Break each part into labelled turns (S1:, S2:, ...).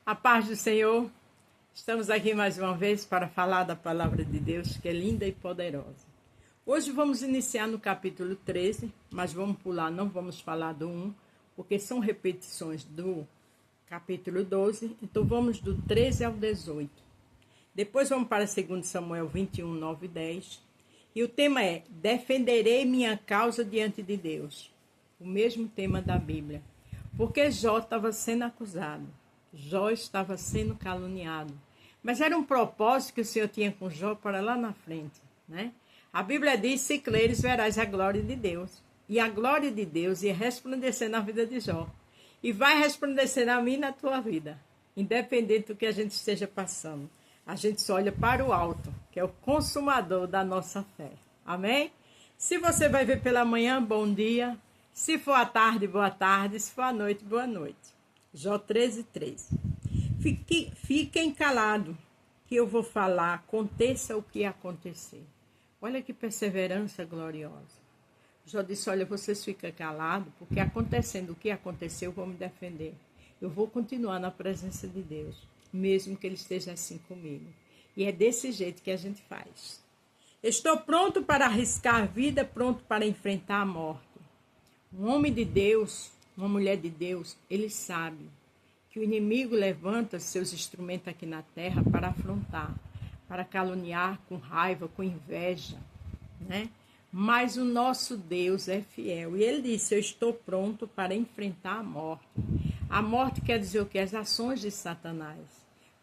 S1: A paz do Senhor, estamos aqui mais uma vez para falar da palavra de Deus, que é linda e poderosa. Hoje vamos iniciar no capítulo 13, mas vamos pular, não vamos falar do 1, porque são repetições do capítulo 12, então vamos do 13 ao 18. Depois vamos para 2 Samuel 21, 9 e 10, e o tema é: defenderei minha causa diante de Deus. O mesmo tema da Bíblia, porque Jó estava sendo acusado. Jó estava sendo caluniado. Mas era um propósito que o Senhor tinha com Jó para lá na frente, né? A Bíblia diz: se creres, verás a glória de Deus. E a glória de Deus ia resplandecer na vida de Jó. E vai resplandecer na minha e na tua vida. Independente do que a gente esteja passando. A gente só olha para o alto, que é o consumador da nossa fé. Amém? Se você vai ver pela manhã, bom dia. Se for à tarde, boa tarde. Se for à noite, boa noite. Jó 13, 3. Fiquem calados, que eu vou falar, aconteça o que acontecer. Olha que perseverança gloriosa. Jó disse: olha, vocês ficam calados, porque acontecendo o que aconteceu, eu vou me defender. Eu vou continuar na presença de Deus, mesmo que Ele esteja assim comigo. E é desse jeito que a gente faz. Estou pronto para arriscar a vida, pronto para enfrentar a morte. Um homem de Deus, uma mulher de Deus, ele sabe que o inimigo levanta seus instrumentos aqui na terra para afrontar, para caluniar com raiva, com inveja, né? Mas o nosso Deus é fiel. E ele disse: eu estou pronto para enfrentar a morte. A morte quer dizer o quê? As ações de Satanás.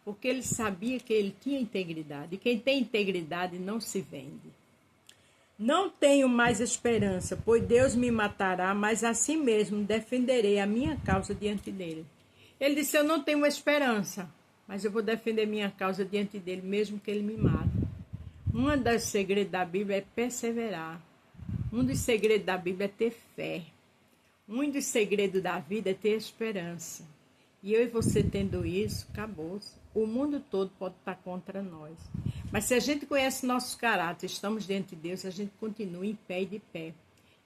S1: Porque ele sabia que ele tinha integridade. E quem tem integridade não se vende. Não tenho mais esperança, pois Deus me matará, mas assim mesmo defenderei a minha causa diante dele. Ele disse: eu não tenho esperança, mas eu vou defender minha causa diante dele, mesmo que ele me mate. Um dos segredos da Bíblia é perseverar. Um dos segredos da Bíblia é ter fé. Um dos segredos da vida é ter esperança. E eu e você tendo isso, acabou-se. O mundo todo pode estar contra nós. Mas se a gente conhece nossos caráteres, estamos diante de Deus, a gente continua em pé e de pé.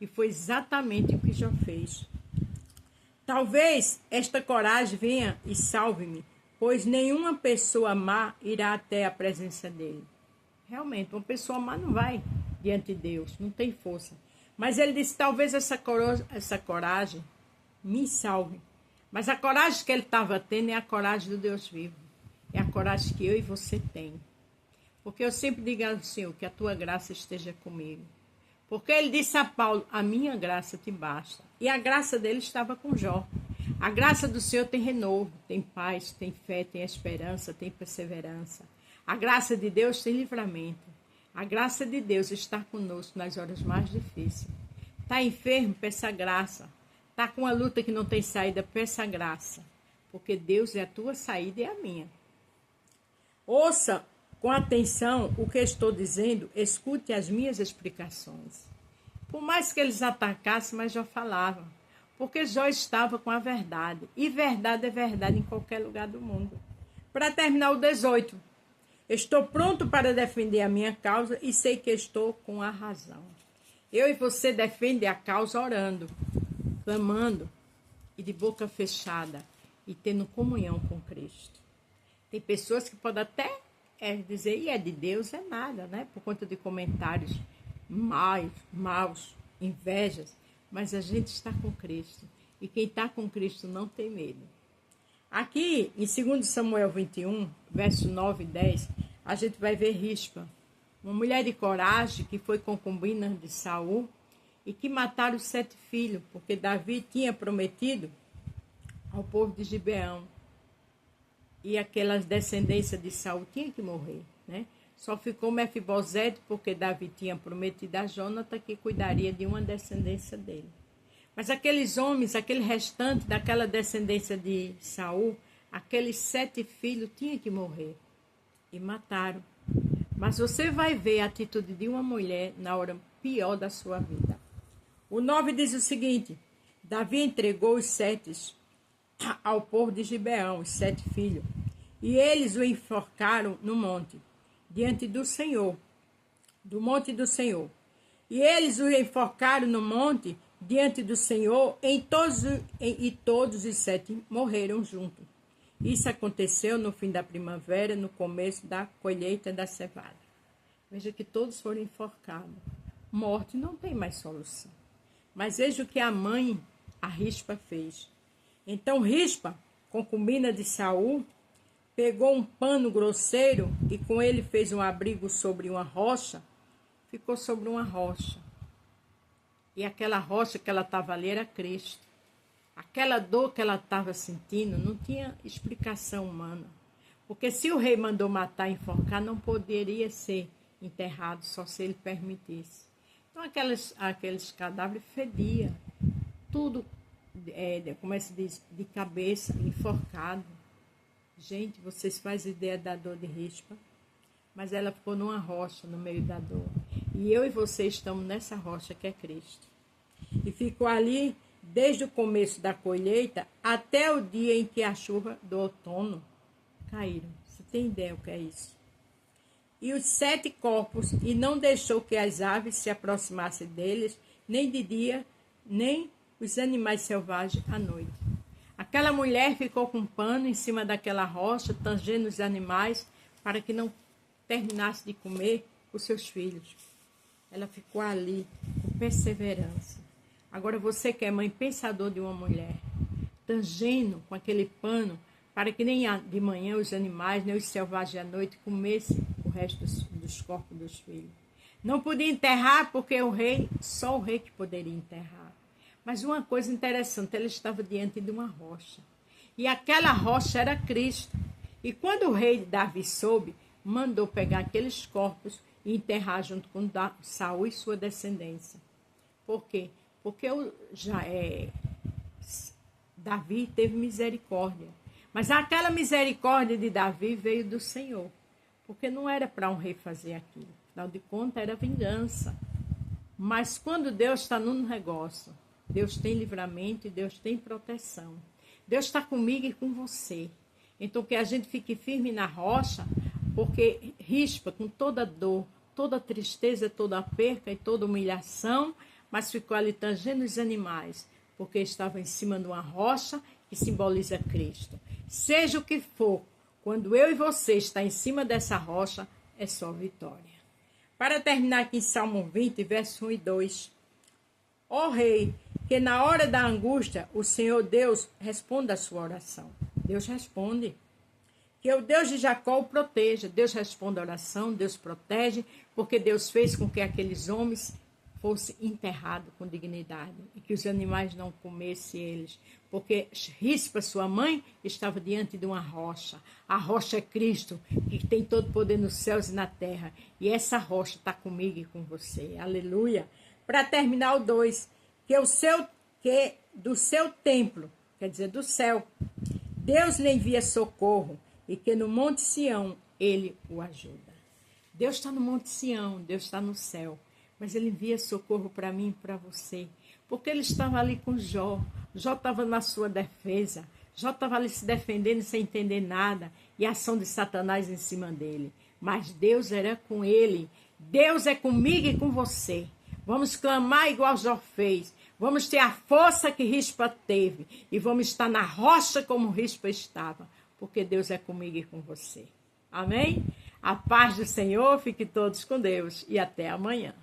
S1: E foi exatamente o que Jó fez. Talvez esta coragem venha e salve-me, pois nenhuma pessoa má irá até a presença dele. Realmente, uma pessoa má não vai diante de Deus, não tem força. Mas ele disse: talvez essa coragem me salve. Mas a coragem que ele estava tendo é a coragem do Deus vivo. É a coragem que eu e você tem. Porque eu sempre digo ao Senhor que a tua graça esteja comigo. Porque ele disse a Paulo: a minha graça te basta. E a graça dele estava com Jó. A graça do Senhor tem renovo, tem paz, tem fé, tem esperança, tem perseverança. A graça de Deus tem livramento. A graça de Deus está conosco nas horas mais difíceis. Está enfermo, peça graça. Está com uma luta que não tem saída, peça graça. Porque Deus é a tua saída e a minha. Ouça com atenção o que estou dizendo, escute as minhas explicações. Por mais que eles atacassem, mas Jó falava. Porque Jó estava com a verdade. E verdade é verdade em qualquer lugar do mundo. Para terminar, o 18. Estou pronto para defender a minha causa e sei que estou com a razão. Eu e você defendem a causa orando, clamando e de boca fechada e tendo comunhão com Cristo. Tem pessoas que podem até dizer: e é de Deus, é nada, né? Por conta de comentários maus, invejas. Mas a gente está com Cristo. E quem está com Cristo não tem medo. Aqui, em 2 Samuel 21, verso 9 e 10, a gente vai ver Rispa, uma mulher de coragem que foi concubina de Saul e que mataram os 7 filhos, porque Davi tinha prometido ao povo de Gibeão. E aquelas descendências de Saul tinham que morrer, né? Só ficou Mefibosete, porque Davi tinha prometido a Jonatã que cuidaria de uma descendência dele. Mas aqueles homens, aquele restante daquela descendência de Saul, aqueles 7 filhos tinham que morrer. E mataram. Mas você vai ver a atitude de uma mulher na hora pior da sua vida. O 9 diz o seguinte: Davi entregou os 7 ao povo de Gibeão, os 7 filhos, e eles o enforcaram no monte, diante do Senhor, do monte do Senhor. E eles o enforcaram no monte, diante do Senhor, e todos os 7 morreram juntos. Isso aconteceu no fim da primavera, no começo da colheita da cevada. Veja que todos foram enforcados. Morte não tem mais solução. Mas veja o que a mãe, a Rispa, fez. Então Rispa, concubina de Saul, pegou um pano grosseiro e com ele fez um abrigo sobre uma rocha, ficou sobre uma rocha. E aquela rocha que ela estava ali era Cristo. Aquela dor que ela estava sentindo não tinha explicação humana. Porque se o rei mandou matar e enforcar, não poderia ser enterrado, só se ele permitisse. Então aqueles cadáveres fediam. Tudo, como se diz, de cabeça, enforcado. Gente, vocês fazem ideia da dor de Rispa? Mas ela ficou numa rocha no meio da dor. E eu e você estamos nessa rocha que é Cristo. E ficou ali desde o começo da colheita até o dia em que a chuva do outono caíram. Você tem ideia o que é isso? E os 7 corpos, e não deixou que as aves se aproximassem deles, nem de dia, nem os animais selvagens à noite. Aquela mulher ficou com um pano em cima daquela rocha, tangendo os animais, para que não terminasse de comer os seus filhos. Ela ficou ali, com perseverança. Agora você que é mãe pensador de uma mulher, tangendo com aquele pano, para que nem de manhã os animais, nem os selvagens à noite comessem o resto dos corpos dos filhos. Não podia enterrar porque só o rei que poderia enterrar. Mas uma coisa interessante, ela estava diante de uma rocha. E aquela rocha era Cristo. E quando o rei Davi soube, mandou pegar aqueles corpos e enterrar junto com Saul e sua descendência. Por quê? Porque Davi teve misericórdia. Mas aquela misericórdia de Davi veio do Senhor. Porque não era para um rei fazer aquilo. Afinal de contas, era vingança. Mas quando Deus está no negócio, Deus tem livramento e Deus tem proteção. Deus está comigo e com você. Então que a gente fique firme na rocha, porque Rispa, com toda dor, toda tristeza, toda perca e toda humilhação, mas ficou ali tangendo os animais, porque estava em cima de uma rocha que simboliza Cristo. Seja o que for, quando eu e você está em cima dessa rocha, é só vitória. Para terminar aqui em Salmo 20, verso 1 e 2. Ó Rei, que na hora da angústia o Senhor Deus responda a sua oração. Deus responde. Que o Deus de Jacó o proteja. Deus responde a oração, Deus protege, porque Deus fez com que aqueles homens fossem enterrados com dignidade e que os animais não comessem eles. Porque Rispa, sua mãe, estava diante de uma rocha. A rocha é Cristo, que tem todo poder nos céus e na terra. E essa rocha está comigo e com você. Aleluia. Para terminar o 2, que do seu templo, quer dizer, do céu, Deus lhe envia socorro e que no Monte Sião ele o ajuda. Deus está no Monte Sião, Deus está no céu, mas ele envia socorro para mim e para você, porque ele estava ali com Jó. Jó estava na sua defesa, Jó estava ali se defendendo sem entender nada, e a ação de Satanás em cima dele. Mas Deus era com ele, Deus é comigo e com você. Vamos clamar igual Jó fez. Vamos ter a força que Rispa teve. E vamos estar na rocha como Rispa estava. Porque Deus é comigo e com você. Amém? A paz do Senhor. Fique todos com Deus. E até amanhã.